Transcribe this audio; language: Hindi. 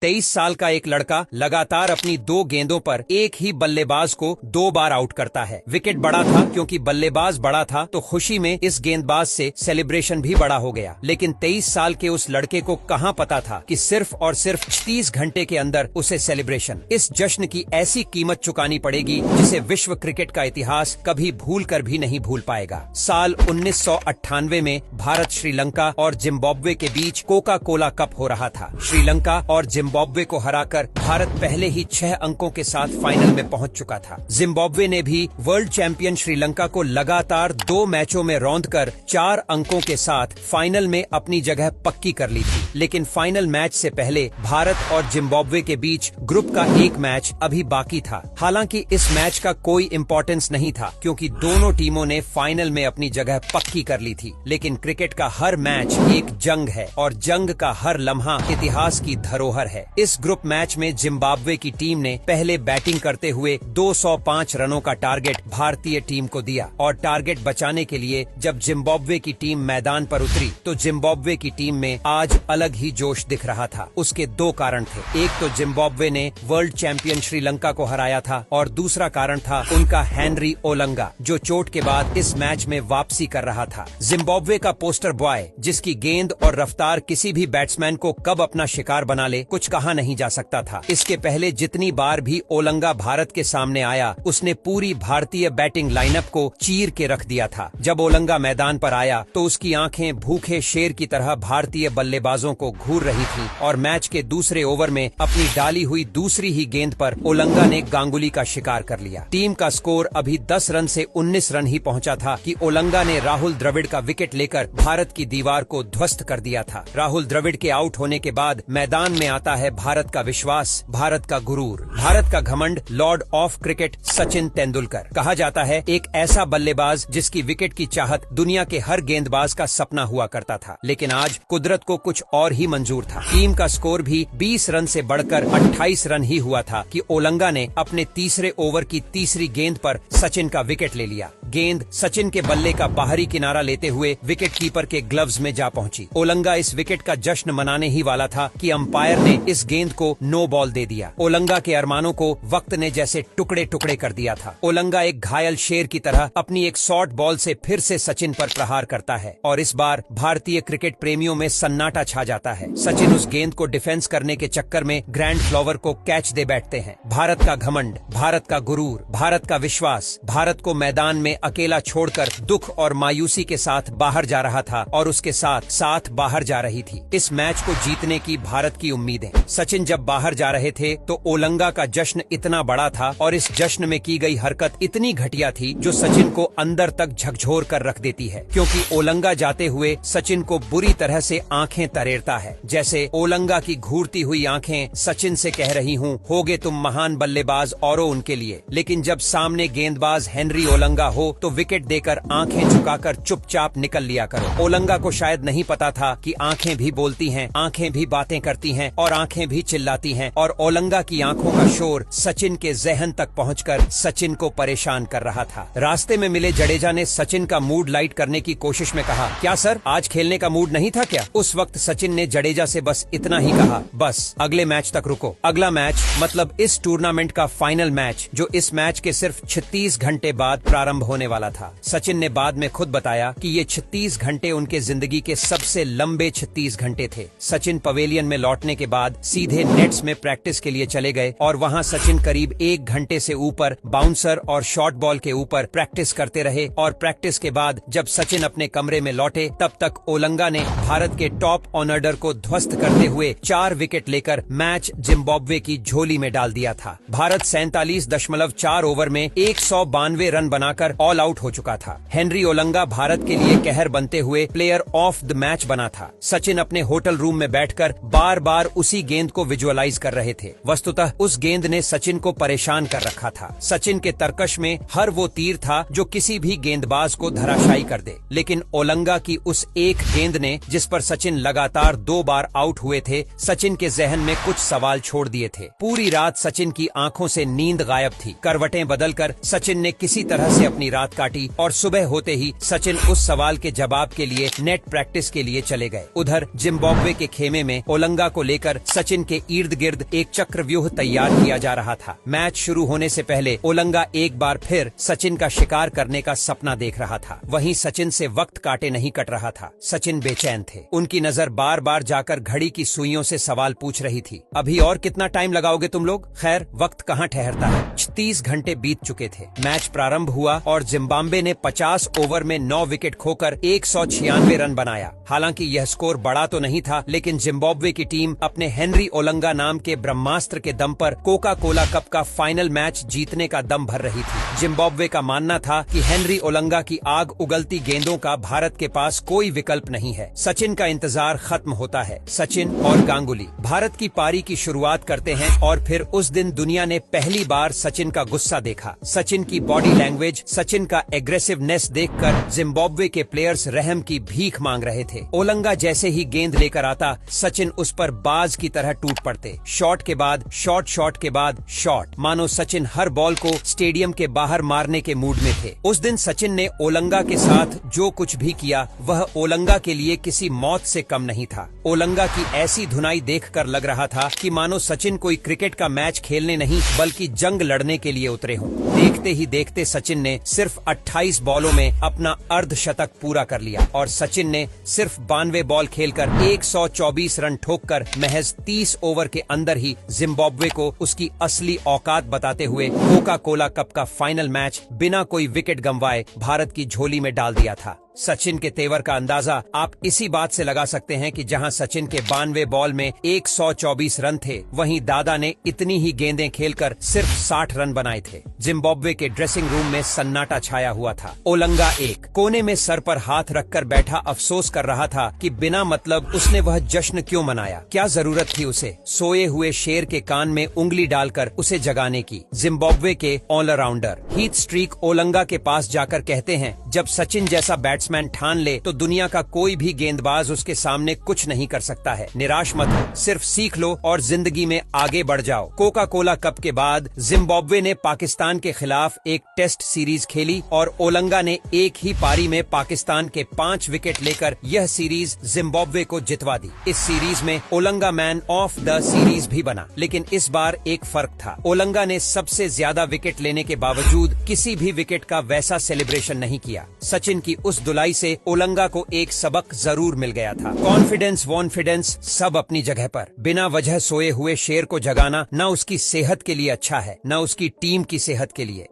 23 साल का एक लड़का लगातार अपनी 2 गेंदों पर एक ही बल्लेबाज को 2 बार आउट करता है। विकेट बड़ा था क्योंकि बल्लेबाज बड़ा था, तो खुशी में इस गेंदबाज से सेलिब्रेशन भी बड़ा हो गया। लेकिन 23 साल के उस लड़के को कहां पता था कि सिर्फ और सिर्फ 30 घंटे के अंदर उसे सेलिब्रेशन, इस जश्न की ऐसी कीमत चुकानी पड़ेगी जिसे विश्व क्रिकेट का इतिहास कभी भूल कर भी नहीं भूल पाएगा। साल 1998 में भारत, श्रीलंका और जिम्बाब्वे के बीच कोका कोला कप हो रहा था। श्रीलंका और जिम्बाब्वे को हराकर भारत पहले ही 6 अंकों के साथ फाइनल में पहुंच चुका था। जिम्बाब्वे ने भी वर्ल्ड चैंपियन श्रीलंका को लगातार 2 मैचों में रौंदकर 4 अंकों के साथ फाइनल में अपनी जगह पक्की कर ली थी। लेकिन फाइनल मैच से पहले भारत और जिम्बाब्वे के बीच ग्रुप का एक मैच अभी बाकी था। हालांकि इस मैच का कोई इम्पोर्टेंस नहीं था क्योंकि दोनों टीमों ने फाइनल में अपनी जगह पक्की कर ली थी। लेकिन क्रिकेट का हर मैच एक जंग है और जंग का हर लम्हा इतिहास की धरोहर है। इस ग्रुप मैच में जिम्बाब्वे की टीम ने पहले बैटिंग करते हुए 205 रनों का टारगेट भारतीय टीम को दिया और टारगेट बचाने के लिए जब जिम्बाब्वे की टीम मैदान पर उतरी तो जिम्बाब्वे की टीम में आज अलग ही जोश दिख रहा था। उसके 2 कारण थे। एक तो जिम्बाब्वे ने वर्ल्ड चैंपियन श्रीलंका को हराया था और दूसरा कारण था उनका हेनरी ओलंगा, जो चोट के बाद इस मैच में वापसी कर रहा था। जिम्बाब्वे का पोस्टर बॉय, जिसकी गेंद और रफ्तार किसी भी बैट्समैन को कब अपना शिकार बना ले कुछ कहा नहीं जा सकता था। इसके पहले जितनी बार भी ओलंगा भारत के सामने आया उसने पूरी भारतीय बैटिंग लाइनअप को चीर के रख दिया था। जब ओलंगा मैदान पर आया तो उसकी आंखें भूखे शेर की तरह भारतीय बल्लेबाजों को घूर रही थीं और मैच के दूसरे ओवर में अपनी डाली हुई दूसरी ही गेंद पर ओलंगा ने गांगुली का शिकार कर लिया। टीम का स्कोर अभी 10 रन से 19 रन ही पहुंचा था कि ओलंगा ने राहुल द्रविड़ का विकेट लेकर भारत की दीवार को ध्वस्त कर दिया था। राहुल द्रविड़ के आउट होने के बाद मैदान में आता है भारत का विश्वास, भारत का गुरूर, भारत का घमंड, Lord of cricket Sachin Tendulkar. कहा जाता है एक ऐसा बल्लेबाज जिसकी विकेट की चाहत दुनिया के हर गेंदबाज का सपना हुआ करता था। लेकिन आज कुदरत को कुछ और ही मंजूर था। टीम का स्कोर भी 20 रन से बढ़कर 28 रन ही हुआ था कि ओलंगा ने अपने तीसरे ओवर की तीसरी गेंद पर सचिन का विकेट ले लिया। गेंद सचिन के बल्ले का बाहरी किनारा लेते हुए विकेट कीपर के ग्लव्स में जा पहुंची। ओलंगा इस विकेट का जश्न मनाने ही वाला था कि अंपायर ने इस गेंद को नो बॉल दे दिया। ओलंगा के अरमानों को वक्त ने जैसे टुकड़े टुकड़े कर दिया था। ओलंगा एक घायल शेर की तरह अपनी एक शॉर्ट बॉल से फिर से सचिन पर प्रहार करता है और इस बार भारतीय क्रिकेट प्रेमियों में सन्नाटा छा जाता है। सचिन उस गेंद को डिफेंस करने के चक्कर में ग्रैंड फ्लावर को कैच दे बैठते हैं। भारत का घमंड, भारत का गुरूर, भारत का विश्वास भारत को मैदान में अकेला छोड़कर दुख और मायूसी के साथ बाहर जा रहा था और उसके साथ बाहर जा रही थी इस मैच को जीतने की भारत की उम्मीदें। सचिन जब बाहर जा रहे थे तो ओलंगा का जश्न इतना बड़ा था और इस जश्न में की गई हरकत इतनी घटिया थी जो सचिन को अंदर तक झकझोर कर रख देती है, क्योंकि ओलंगा जाते हुए सचिन को बुरी तरह से आंखें तरेरता है। जैसे ओलंगा की घूरती हुई आंखें सचिन से कह रही हूँ, होगे तुम महान बल्लेबाज औरों उनके लिए, लेकिन जब सामने गेंदबाज हेनरी ओलंगा हो तो विकेट देकर आंखें झुकाकर चुपचाप निकल लिया करो। ओलंगा को शायद नहीं पता था कि आंखें भी बोलती हैं, आंखें भी बातें करती हैं और आंखें भी चिल्लाती हैं और ओलंगा की आंखों का शोर सचिन के जहन तक पहुंचकर सचिन को परेशान कर रहा था। रास्ते में मिले जडेजा ने सचिन का मूड लाइट करने की कोशिश में कहा, क्या सर आज खेलने का मूड नहीं था क्या? उस वक्त सचिन ने जडेजा से बस इतना ही कहा, बस अगले मैच तक रुको। अगला मैच मतलब इस टूर्नामेंट का फाइनल मैच, जो इस मैच के सिर्फ 36 घंटे बाद प्रारंभ होने वाला था। सचिन ने बाद में खुद बताया कि ये 36 घंटे उनके जिंदगी के सबसे लंबे 36 घंटे थे। सचिन पवेलियन में लौटने के बाद सीधे नेट्स में प्रैक्टिस के लिए चले गए और वहां सचिन करीब 1 घंटे से ऊपर बाउंसर और शॉर्ट बॉल के ऊपर प्रैक्टिस करते रहे और प्रैक्टिस के बाद जब सचिन अपने कमरे में लौटे तब तक ओलंगा ने भारत के टॉप ऑर्डर को ध्वस्त करते हुए 4 विकेट लेकर मैच जिम्बाब्वे की झोली में डाल दिया था। भारत 47.4 ओवर में 192 रन बनाकर ऑल आउट हो चुका था। हेनरी ओलंगा भारत के लिए कहर बनते हुए प्लेयर ऑफ द मैच बना था। सचिन अपने होटल रूम में बैठकर बार बार उसी गेंद को विजुअलाइज कर रहे थे। वस्तुतः उस गेंद ने सचिन को परेशान कर रखा था। सचिन के तरकश में हर वो तीर था जो किसी भी गेंदबाज को धराशायी कर दे, लेकिन ओलंगा की उस एक गेंद ने, जिस पर सचिन लगातार 2 बार आउट हुए थे, सचिन के जहन में कुछ सवाल छोड़ दिए थे। पूरी रात सचिन की आंखों से नींद गायब थी। करवटें बदलकर सचिन ने किसी तरह से अपनी रात काटी और सुबह होते ही सचिन उस सवाल के जवाब के लिए नेट प्रैक्टिस के लिए चले गए। उधर जिम्बाब्वे के खेमे में ओलंगा को लेकर सचिन के इर्द गिर्द एक चक्रव्यूह तैयार किया जा रहा था। मैच शुरू होने से पहले ओलंगा एक बार फिर सचिन का शिकार करने का सपना देख रहा था। वहीं सचिन से वक्त काटे नहीं कट रहा था। सचिन बेचैन थे। उनकी नजर बार बार जाकर घड़ी की सुइयों से सवाल पूछ रही थी, अभी और कितना टाइम लगाओगे तुम लोग? खैर, वक्त कहाँ ठहरता है। 30 घंटे बीत चुके थे। मैच प्रारंभ हुआ और जिम्बाब्वे ने 50 ओवर में 9 विकेट खोकर 196 रन बनाया। हालांकि यह स्कोर बड़ा तो नहीं था, लेकिन जिम्बाब्वे की टीम अपने हेनरी ओलंगा नाम के ब्रह्मास्त्र के दम पर कोका कोला कप का फाइनल मैच जीतने का दम भर रही थी। जिम्बाब्वे का मानना था कि हेनरी ओलंगा की आग उगलती गेंदों का भारत के पास कोई विकल्प नहीं है। सचिन का इंतजार खत्म होता है। सचिन और गांगुली भारत की पारी की शुरुआत करते हैं और फिर उस दिन दुनिया ने पहली बार सचिन का गुस्सा देखा। सचिन की बॉडी लैंग्वेज, सचिन का एग्रेसिवनेस देखकर जिम्बाब्वे के प्लेयर्स रहम की भीख मांग रहे थे। ओलंगा जैसे ही गेंद लेकर आता, सचिन उस पर बाज की तरह टूट पड़ते। शॉट के बाद शॉट, शॉट के बाद शॉट, मानो सचिन हर बॉल को स्टेडियम के बाहर मारने के मूड में थे। उस दिन सचिन ने ओलंगा के साथ जो कुछ भी किया वह ओलंगा के लिए किसी मौत से कम नहीं था। ओलंगा की ऐसी धुनाई देखकर लग रहा था कि मानो सचिन कोई क्रिकेट का मैच खेलने नहीं बल्कि जंग लड़ने के लिए उतरे हों। देखते ही देखते सचिन ने सिर्फ 28 बॉलों में अपना अर्धशतक पूरा कर लिया और सचिन ने सिर्फ 92 बॉल खेलकर 124 रन ठोककर महज 30 ओवर के अंदर ही जिम्बाब्वे को उसकी असली औकात बताते हुए कोका कोला कप का फाइनल मैच बिना कोई विकेट गंवाए भारत की झोली में डाल दिया था। सचिन के तेवर का अंदाजा आप इसी बात से लगा सकते हैं कि जहां सचिन के 92 बॉल में 124 रन थे, वहीं दादा ने इतनी ही गेंदें खेलकर सिर्फ 60 रन बनाए थे। जिम्बाब्वे के ड्रेसिंग रूम में सन्नाटा छाया हुआ था। ओलंगा एक कोने में सर पर हाथ रखकर बैठा अफसोस कर रहा था कि बिना मतलब उसने वह जश्न क्यों मनाया। क्या जरूरत थी उसे सोए हुए शेर के कान में उंगली डालकर उसे जगाने की। जिम्बाब्वे के ऑलराउंडर हीथ स्ट्रीक ओलंगा के पास जाकर कहते हैं, जब सचिन जैसा बैट्समैन ठान ले तो दुनिया का कोई भी गेंदबाज उसके सामने कुछ नहीं कर सकता है। निराश मत हो, सिर्फ सीख लो और जिंदगी में आगे बढ़ जाओ। कोका कोला कप के बाद जिम्बाब्वे ने पाकिस्तान के खिलाफ एक टेस्ट सीरीज खेली और ओलंगा ने एक ही पारी में पाकिस्तान के 5 विकेट लेकर यह सीरीज जिम्बाब्वे को जितवा दी। इस सीरीज में Olonga man of the series भी बना, लेकिन इस बार एक फर्क था। ओलंगा ने सबसे ज्यादा विकेट लेने के बावजूद किसी भी विकेट का वैसा सेलिब्रेशन नहीं किया। सचिन की उस धुलाई से ओलंगा को एक सबक जरूर मिल गया था। कॉन्फिडेंस वॉन्फिडेंस सब अपनी जगह पर। बिना वजह सोए हुए शेर को जगाना न उसकी सेहत के लिए अच्छा है, न उसकी टीम की सेहत के लिए।